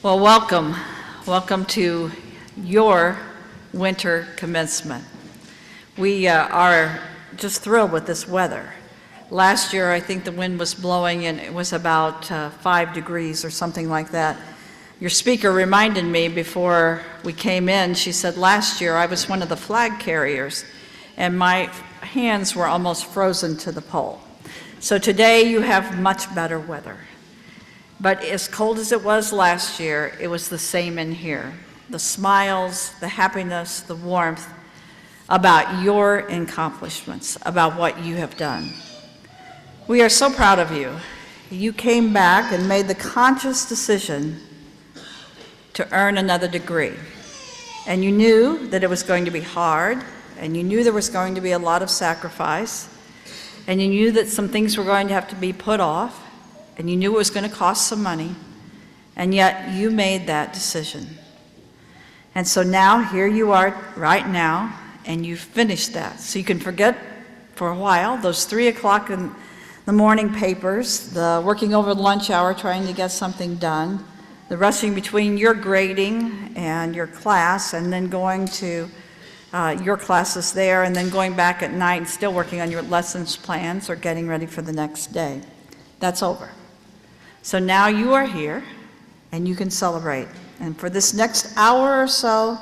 Well, welcome. Welcome to your winter commencement. We are just thrilled with this weather. Last year, I think the wind was blowing and it was about 5 degrees or something like that. Your speaker reminded me before we came in, she said, last year I was one of the flag carriers and my hands were almost frozen to the pole. So today you have much better weather. But as cold as it was last year, it was the same in here. The smiles, the happiness, the warmth about your accomplishments, about what you have done. We are so proud of you. You came back and made the conscious decision to earn another degree. And you knew that it was going to be hard, and you knew there was going to be a lot of sacrifice, and you knew that some things were going to have to be put off, and you knew it was going to cost some money, and yet you made that decision. And so now, here you are right now, and you've finished that. So you can forget for a while those 3 o'clock in the morning papers, the working over lunch hour trying to get something done, the rushing between your grading and your class, and then going to your classes there, and then going back at night and still working on your lessons plans or getting ready for the next day. That's over. So now you are here, and you can celebrate. And for this next hour or so,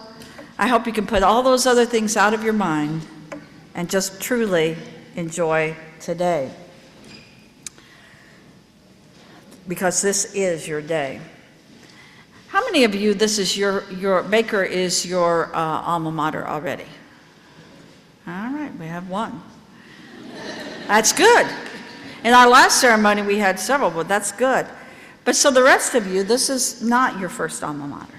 I hope you can put all those other things out of your mind and just truly enjoy today. Because this is your day. How many of you, this is your Baker is your alma mater already? All right, we have one. That's good. In our last ceremony, we had several, but that's good. But so the rest of you, this is not your first alma mater.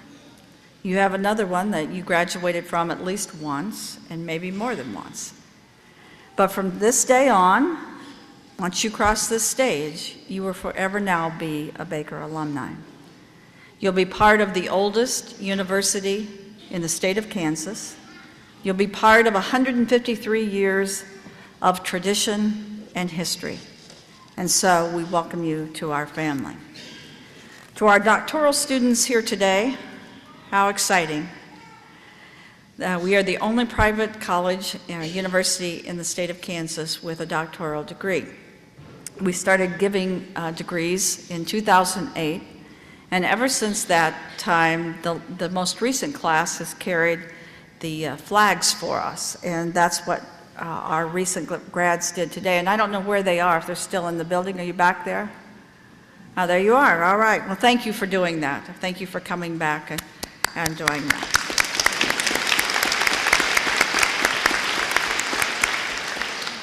You have another one that you graduated from at least once, and maybe more than once. But from this day on, once you cross this stage, you will forever now be a Baker alumni. You'll be part of the oldest university in the state of Kansas. You'll be part of 153 years of tradition and history. And so we welcome you to our family. To our doctoral students here today, how exciting. We are the only private college university in the state of Kansas with a doctoral degree. We started giving degrees in 2008, and ever since that time, the most recent class has carried the flags for us, and that's what our recent grads did today. And I don't know where they are, if they're still in the building. Are you back there? Oh, there you are. All right. Well, thank you for doing that. Thank you for coming back and doing that.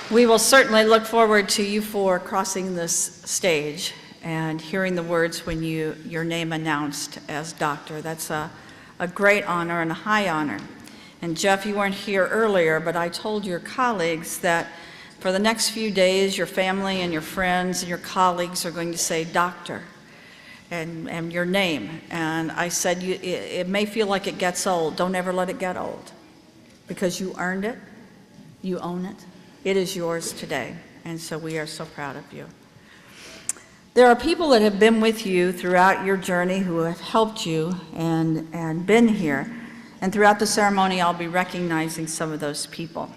We will certainly look forward to you for crossing this stage and hearing the words when your name announced as doctor. That's a great honor and a high honor. And Jeff, you weren't here earlier, but I told your colleagues that for the next few days, your family and your friends and your colleagues are going to say doctor and your name. And I said, it may feel like it gets old. Don't ever let it get old, because you earned it, you own it. It is yours today, and so we are so proud of you. There are people that have been with you throughout your journey who have helped you and been here. And throughout the ceremony, I'll be recognizing some of those people.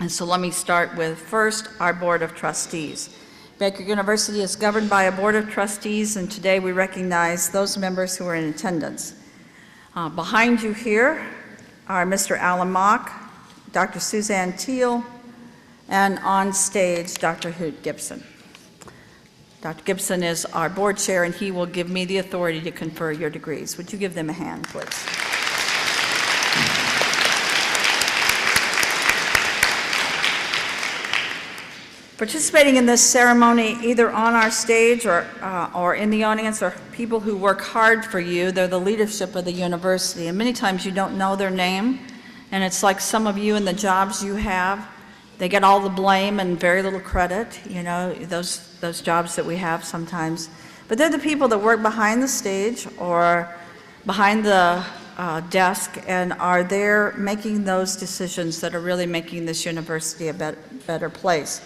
And so let me start with, first, our Board of Trustees. Baker University is governed by a Board of Trustees, and today we recognize those members who are in attendance. Behind you here are Mr. Alan Mock, Dr. Suzanne Teal, and on stage, Dr. Hoot Gibson. Dr. Gibson is our board chair, and he will give me the authority to confer your degrees. Would you give them a hand, please? Participating in this ceremony, either on our stage or in the audience, are people who work hard for you. They're the leadership of the university, and many times you don't know their name, and it's like some of you in the jobs you have. They get all the blame and very little credit, you know, those jobs that we have sometimes. But they're the people that work behind the stage or behind the desk and are there making those decisions that are really making this university a better place.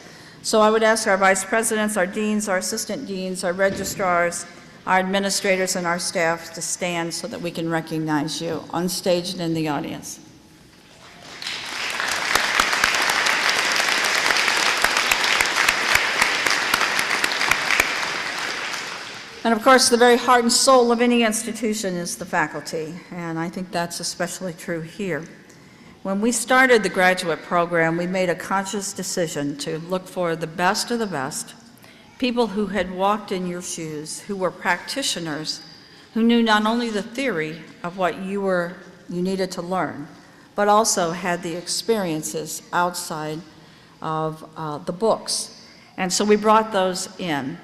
So I would ask our vice presidents, our deans, our assistant deans, our registrars, our administrators and our staff to stand so that we can recognize you on stage and in the audience. And of course, the very heart and soul of any institution is the faculty, and I think that's especially true here. When we started the graduate program, we made a conscious decision to look for the best of the best, people who had walked in your shoes, who were practitioners, who knew not only the theory of what you needed to learn, but also had the experiences outside of the books. And so we brought those in.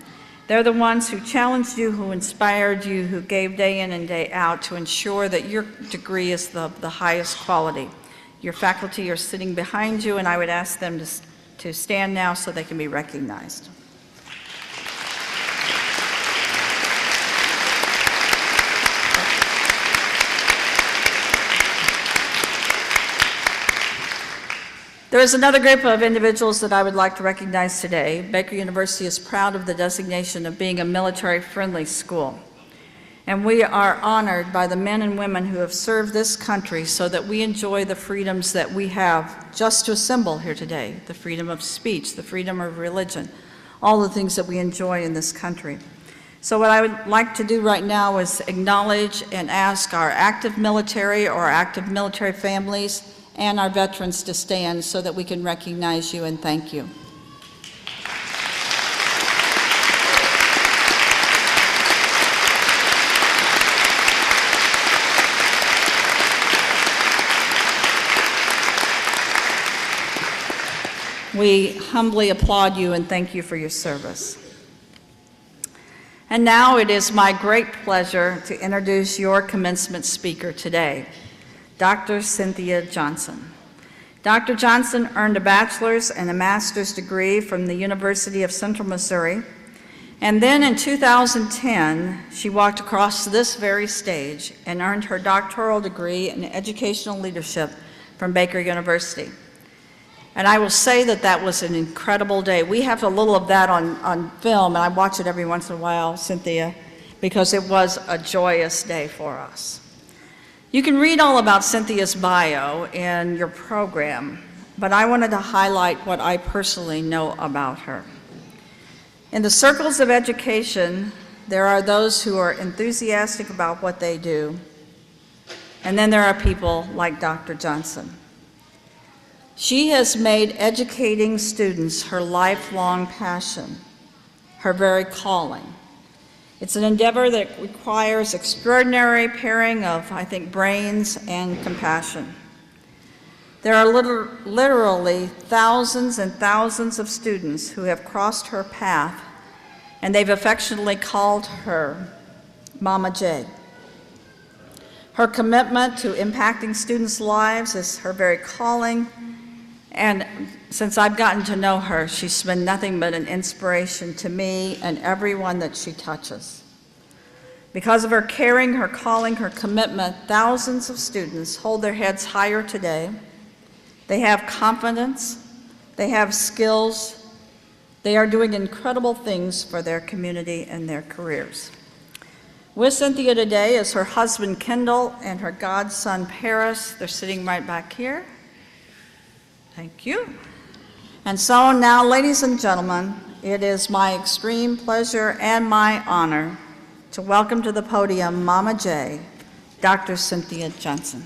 They're the ones who challenged you, who inspired you, who gave day in and day out to ensure that your degree is the highest quality. Your faculty are sitting behind you, and I would ask them to stand now so they can be recognized. There is another group of individuals that I would like to recognize today. Baker University is proud of the designation of being a military-friendly school. And we are honored by the men and women who have served this country so that we enjoy the freedoms that we have just to assemble here today, the freedom of speech, the freedom of religion, all the things that we enjoy in this country. So what I would like to do right now is acknowledge and ask our active military or active military families and our veterans to stand so that we can recognize you and thank you. We humbly applaud you and thank you for your service. And now it is my great pleasure to introduce your commencement speaker today, Dr. Cynthia Johnson. Dr. Johnson earned a bachelor's and a master's degree from the University of Central Missouri, and then in 2010, she walked across this very stage and earned her doctoral degree in educational leadership from Baker University. And I will say that that was an incredible day. We have a little of that on film, and I watch it every once in a while, Cynthia, because it was a joyous day for us. You can read all about Cynthia's bio in your program, but I wanted to highlight what I personally know about her. In the circles of education, there are those who are enthusiastic about what they do, and then there are people like Dr. Johnson. She has made educating students her lifelong passion, her very calling. It's an endeavor that requires extraordinary pairing of, I think, brains and compassion. There are literally thousands and thousands of students who have crossed her path, and they've affectionately called her Mama J. Her commitment to impacting students' lives is her very calling, and since I've gotten to know her, she's been nothing but an inspiration to me and everyone that she touches. Because of her caring, her calling, her commitment, thousands of students hold their heads higher today. They have confidence, they have skills, they are doing incredible things for their community and their careers. With Cynthia today is her husband Kendall and her godson Paris. They're sitting right back here. Thank you. And so now, ladies and gentlemen, it is my extreme pleasure and my honor to welcome to the podium Mama J, Dr. Cynthia Johnson.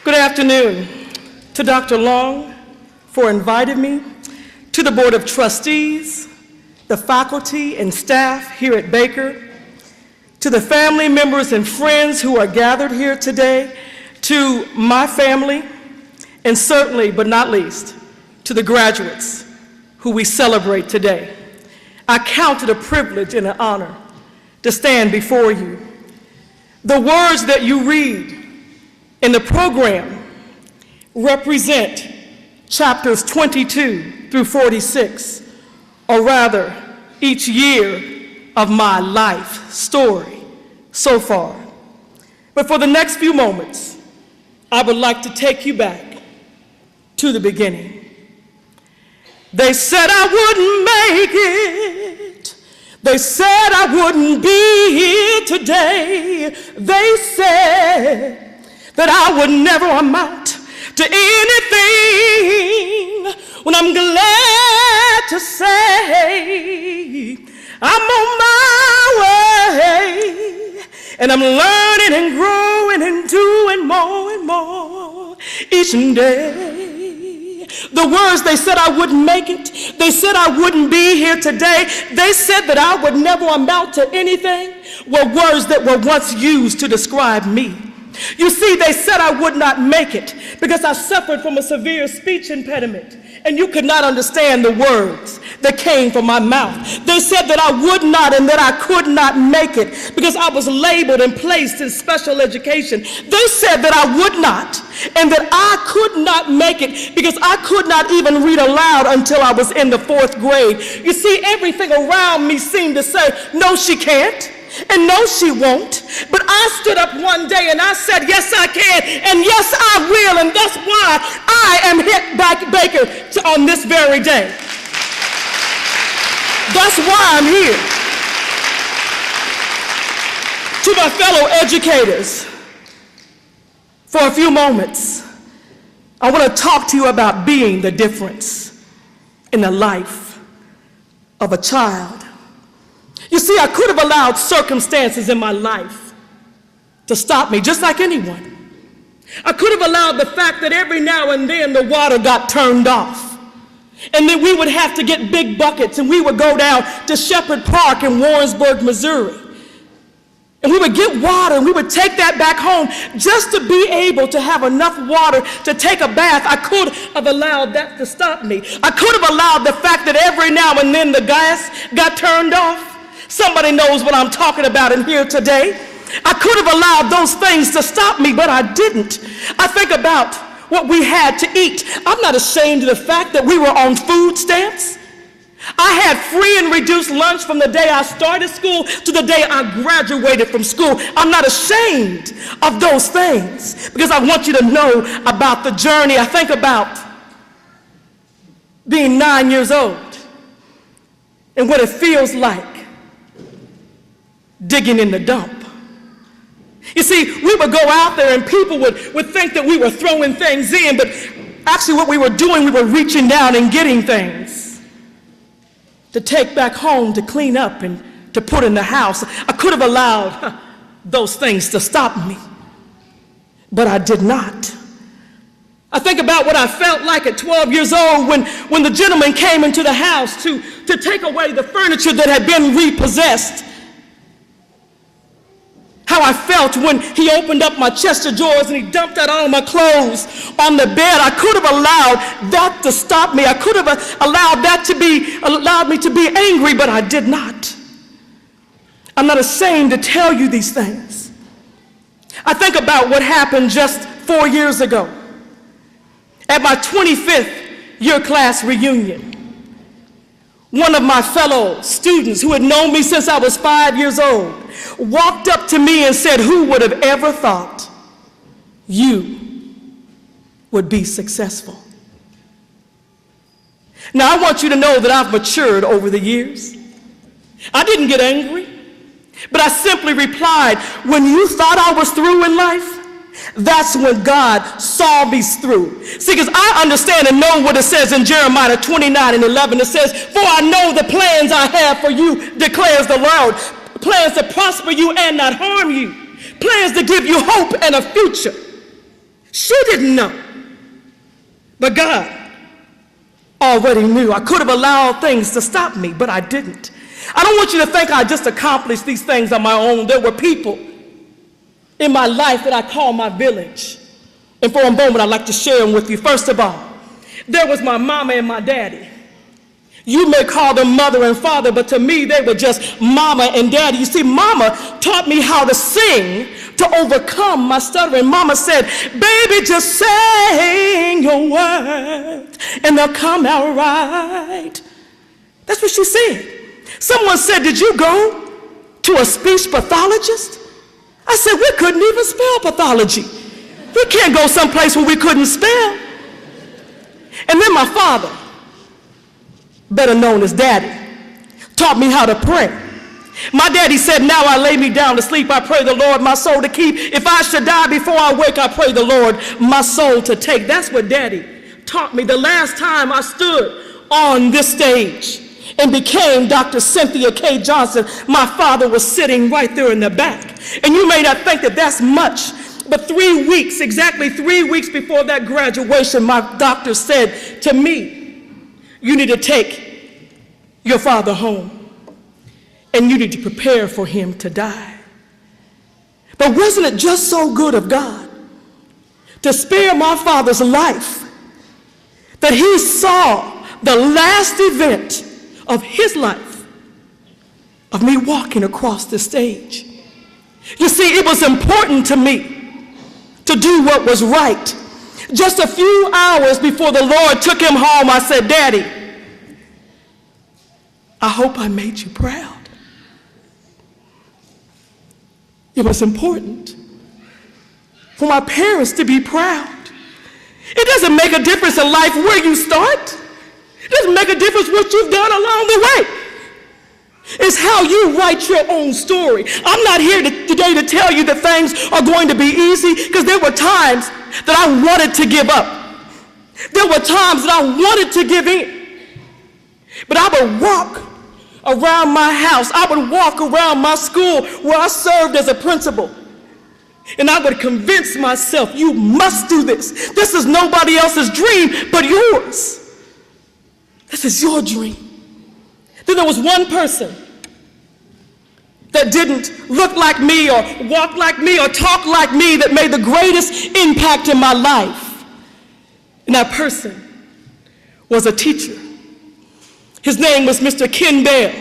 Good afternoon to Dr. Long for inviting me, to the Board of Trustees, the faculty and staff here at Baker, to the family members and friends who are gathered here today, to my family, and certainly, but not least, to the graduates who we celebrate today. I count it a privilege and an honor to stand before you. The words that you read in the program represent chapters 22 through 46, or rather, each year of my life story so far. But for the next few moments, I would like to take you back to the beginning. They said I wouldn't make it. They said I wouldn't be here today. They said that I would never amount to anything. When I'm glad to say I'm on my way, and I'm learning and growing and doing more and more each day. The words they said I wouldn't make it, they said I wouldn't be here today, they said that I would never amount to anything, were words that were once used to describe me. You see, they said I would not make it because I suffered from a severe speech impediment, and you could not understand the words that came from my mouth. They said that I would not and that I could not make it because I was labeled and placed in special education. They said that I would not and that I could not make it because I could not even read aloud until I was in the 4th grade. You see, everything around me seemed to say, no, she can't. And no, she won't. But I stood up one day and I said, yes, I can, and yes, I will, and that's why I am hit back Baker on this very day. That's why I'm here. To my fellow educators, for a few moments, I want to talk to you about being the difference in the life of a child. You see, I could have allowed circumstances in my life to stop me, just like anyone. I could have allowed the fact that every now and then the water got turned off. And then we would have to get big buckets and we would go down to Shepherd Park in Warrensburg, Missouri. And we would get water and we would take that back home just to be able to have enough water to take a bath. I could have allowed that to stop me. I could have allowed the fact that every now and then the gas got turned off. Somebody knows what I'm talking about in here today. I could have allowed those things to stop me, but I didn't. I think about what we had to eat. I'm not ashamed of the fact that we were on food stamps. I had free and reduced lunch from the day I started school to the day I graduated from school. I'm not ashamed of those things because I want you to know about the journey. I think about being 9 years old and what it feels like digging in the dump. You see, we would go out there and people would think that we were throwing things in, but actually what we were doing, we were reaching down and getting things to take back home, to clean up and to put in the house. I could have allowed those things to stop me, but I did not. I think about what I felt like at 12 years old when the gentleman came into the house to take away the furniture that had been repossessed. How I felt when he opened up my chest of drawers and he dumped out all my clothes on the bed. I could have allowed that to stop me. I could have allowed me to be angry, but I did not. I'm not ashamed to tell you these things. I think about what happened just 4 years ago at my 25th year class reunion. One of my fellow students who had known me since I was 5 years old walked up to me and said, "Who would have ever thought you would be successful?" Now, I want you to know that I've matured over the years. I didn't get angry, but I simply replied, when you thought I was through in life, that's when God saw me through. See, because I understand and know what it says in Jeremiah 29:11. It says, "For I know the plans I have for you, declares the Lord, plans to prosper you and not harm you, plans to give you hope and a future." She didn't know, but God already knew. I could have allowed things to stop me, but I didn't. I don't want you to think I just accomplished these things on my own. There were people in my life that I call my village. And for a moment, I'd like to share them with you. First of all, there was my mama and my daddy. You may call them mother and father, but to me, they were just mama and daddy. You see, mama taught me how to sing to overcome my stuttering. Mama said, "Baby, just sing your words and they'll come out right." That's what she said. Someone said, "Did you go to a speech pathologist?" I said, "We couldn't even spell pathology. We can't go someplace where we couldn't spell." And then my father, better known as Daddy, taught me how to pray. My daddy said, now I lay me down to sleep, I pray the Lord my soul to keep. If I should die before I wake, I pray the Lord my soul to take. That's what Daddy taught me the last time I stood on this stage and became Dr. Cynthia K. Johnson. My father was sitting right there in the back. And you may not think that that's much, but 3 weeks, exactly 3 weeks before that graduation, my doctor said to me, you need to take your father home and you need to prepare for him to die. But wasn't it just so good of God to spare my father's life that he saw the last event of his life of me walking across the stage? You see, it was important to me to do what was right. Just a few hours before the Lord took him home, I said, Daddy, I hope I made you proud. It was important for my parents to be proud. It doesn't make a difference in life where you start. It doesn't make a difference what you've done along the way. It's how you write your own story. I'm not here today to tell you that things are going to be easy, because there were times that I wanted to give up. There were times that I wanted to give in. But I would walk around my house. I would walk around my school where I served as a principal. And I would convince myself, you must do this. This is nobody else's dream but yours. This is your dream. Then there was one person that didn't look like me or walk like me or talk like me that made the greatest impact in my life. And that person was a teacher. His name was Mr. Ken Bell.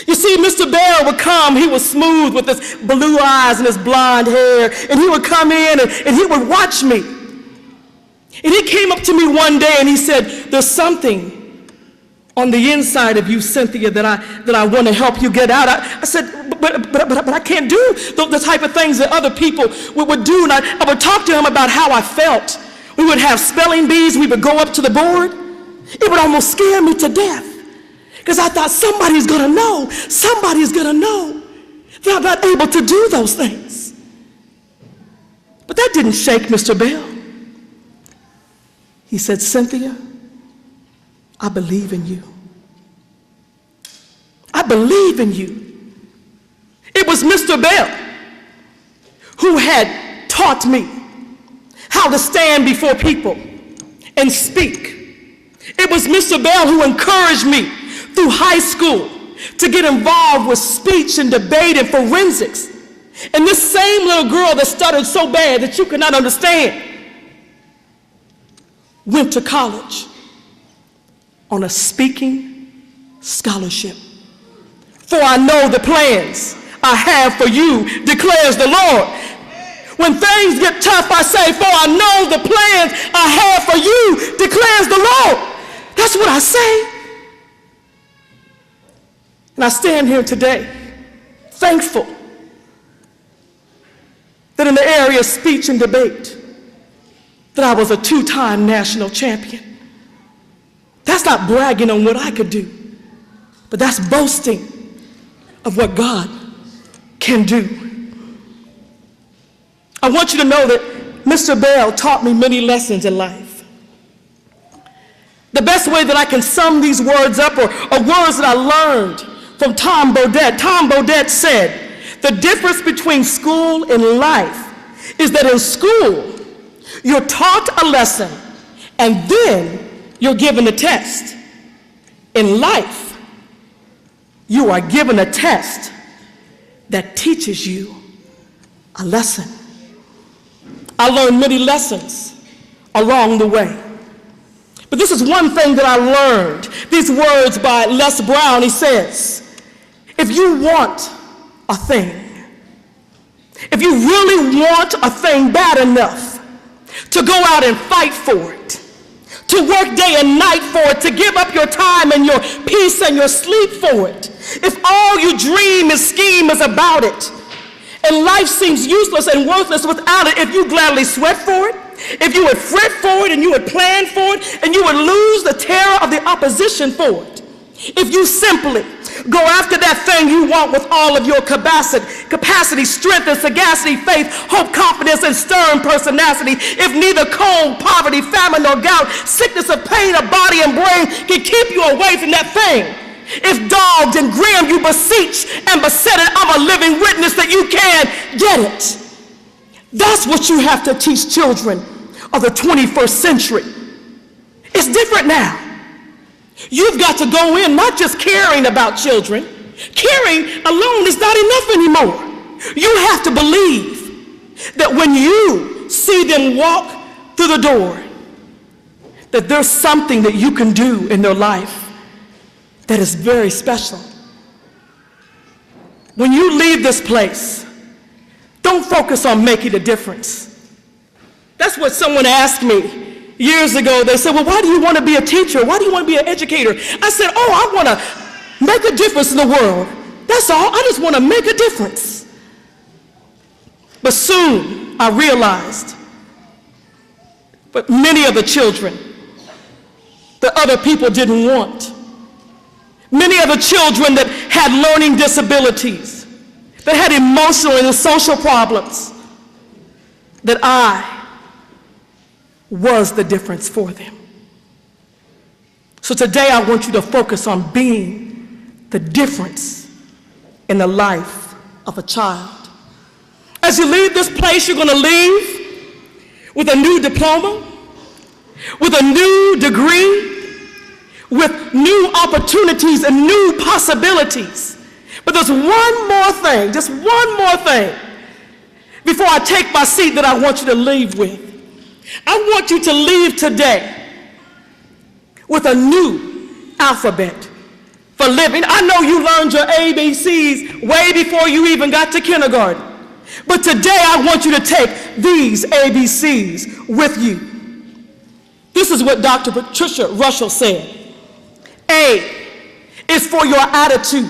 You see, Mr. Bell would come, he was smooth with his blue eyes and his blonde hair, and he would come in and he would watch me. And he came up to me one day and he said, there's something on the inside of you, Cynthia, that I want to help you get out. I said, but I can't do the type of things that other people would do. And I would talk to him about how I felt. We would have spelling bees, we would go up to the board. It would almost scare me to death, because I thought somebody's going to know that I'm not able to do those things. But that didn't shake Mr. Bell. He said, Cynthia, I believe in you. I believe in you. It was Mr. Bell who had taught me how to stand before people and speak. It was Mr. Bell who encouraged me through high school to get involved with speech and debate and forensics. And this same little girl that stuttered so bad that you could not understand went to college on a speaking scholarship. For I know the plans I have for you, declares the Lord. When things get tough, I say, for I know the plans I have for you, declares the Lord. That's what I say. And I stand here today thankful that in the area of speech and debate, that I was a 2-time national champion. That's not bragging on what I could do, but that's boasting of what God can do. I want you to know that Mr. Bell taught me many lessons in life. The best way that I can sum these words up are words that I learned from Tom Bodett. Tom Bodett said, the difference between school and life is that in school, you're taught a lesson and then you're given a test. In life, you are given a test that teaches you a lesson. I learned many lessons along the way. But this is one thing that I learned. These words by Les Brown, he says, if you want a thing, if you really want a thing bad enough to go out and fight for it, to work day and night for it, to give up your time and your peace and your sleep for it, if all you dream and scheme is about it, and life seems useless and worthless without it, if you gladly sweat for it, if you would fret for it and you would plan for it and you would lose the terror of the opposition for it, if you simply go after that thing you want with all of your capacity, strength, and sagacity, faith, hope, confidence, and stern personality, if neither cold, poverty, famine, nor gout, sickness of pain of body and brain can keep you away from that thing, if dogged and grim you beseech and beset it, I'm a living witness that you can get it. That's what you have to teach children of the 21st century. It's different now. You've got to go in not just caring about children. Caring alone is not enough anymore. You have to believe that when you see them walk through the door, that there's something that you can do in their life that is very special. When you leave this place, don't focus on making a difference. That's what someone asked me years ago. They said, well, why do you want to be a teacher? Why do you want to be an educator? I said, oh, I want to make a difference in the world. That's all. I just want to make a difference. But soon I realized, but many of the children that other people didn't want, many of the children that had learning disabilities, that had emotional and social problems, that I was the difference for them. So today I want you to focus on being the difference in the life of a child. As you leave this place, you're going to leave with a new diploma, with a new degree, with new opportunities and new possibilities. But there's one more thing, just one more thing, before I take my seat that I want you to leave with. I want you to leave today with a new alphabet for living. I know you learned your ABCs way before you even got to kindergarten. But today I want you to take these ABCs with you. This is what Dr. Patricia Russell said. A is for your attitude,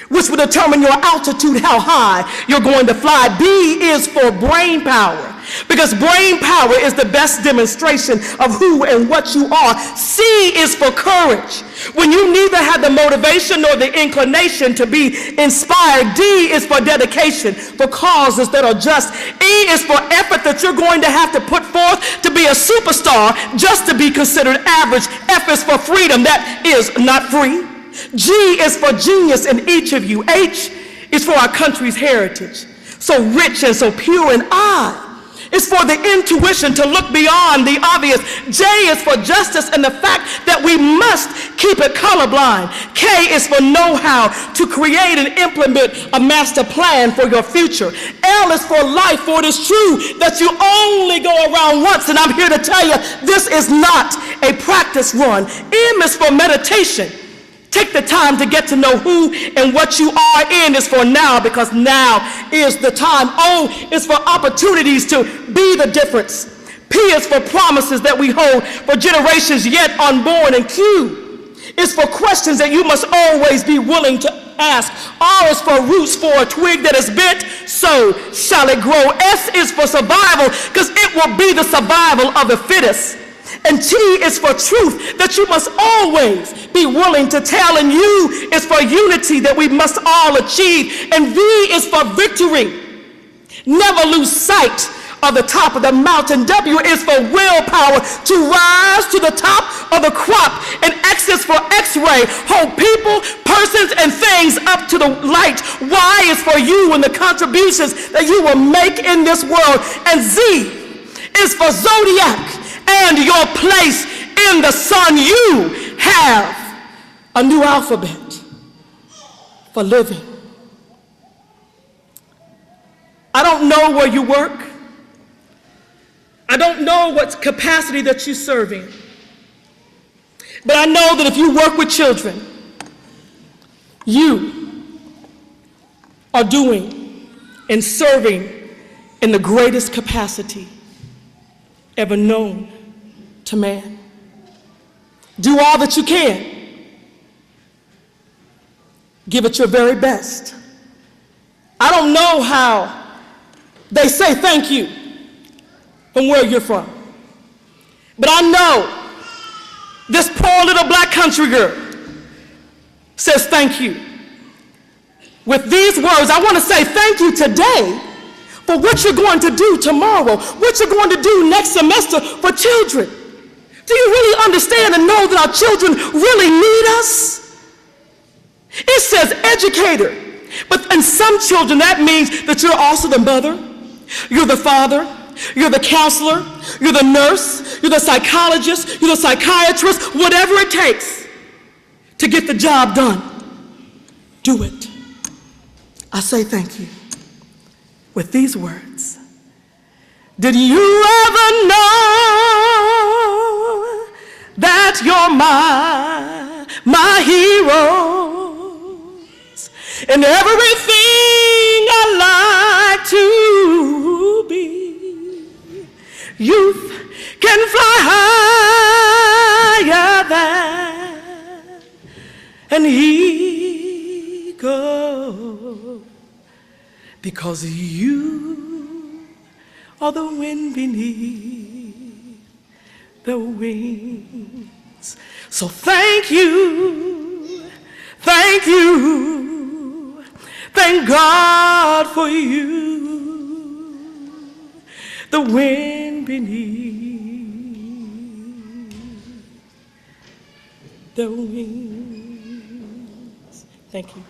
which will determine your altitude, how high you're going to fly. B is for brain power, because brain power is the best demonstration of who and what you are. C is for courage, when you neither have the motivation nor the inclination to be inspired. D is for dedication, for causes that are just. E is for effort that you're going to have to put forth to be a superstar just to be considered average. F is for freedom, that is not free. G is for genius in each of you. H is for our country's heritage, so rich and so pure. And I is for the intuition to look beyond the obvious. J is for justice and the fact that we must keep it colorblind. K is for know-how, to create and implement a master plan for your future. L is for life, for it is true that you only go around once, and I'm here to tell you this is not a practice run. M is for meditation. Take the time to get to know who and what you are. N is for now, because now is the time. O is for opportunities to be the difference. P is for promises that we hold for generations yet unborn. And Q is for questions that you must always be willing to ask. R is for roots, for a twig that is bent, so shall it grow. S is for survival, because it will be the survival of the fittest. And T is for truth, that you must always be willing to tell. And U is for unity, that we must all achieve. And V is for victory. Never lose sight of the top of the mountain. W is for willpower, to rise to the top of the crop. And X is for X-ray, hold people, persons, and things up to the light. Y is for you and the contributions that you will make in this world. And Z is for zodiac, and your place in the sun. You have a new alphabet for living. I don't know where you work. I don't know what capacity that you serve in. But I know that if you work with children, you are doing and serving in the greatest capacity ever known to man. Do all that you can. Give it your very best. I don't know how they say thank you. from where you're from. But I know this poor little black country girl says thank you. With these words, I want to say thank you today for what you're going to do tomorrow, what you're going to do next semester for children. Do you really understand and know that our children really need us? It says educator, but in some children that means that you're also the mother, you're the father, you're the counselor, you're the nurse, you're the psychologist, you're the psychiatrist, whatever it takes to get the job done. Do it. I say thank you with these words. Did you ever know that you're my heroes and everything I like to be? Youth can fly higher than an eagle, because you are the wind beneath the wings. So thank you, thank you, thank God for you, the wind beneath the wings. Thank you.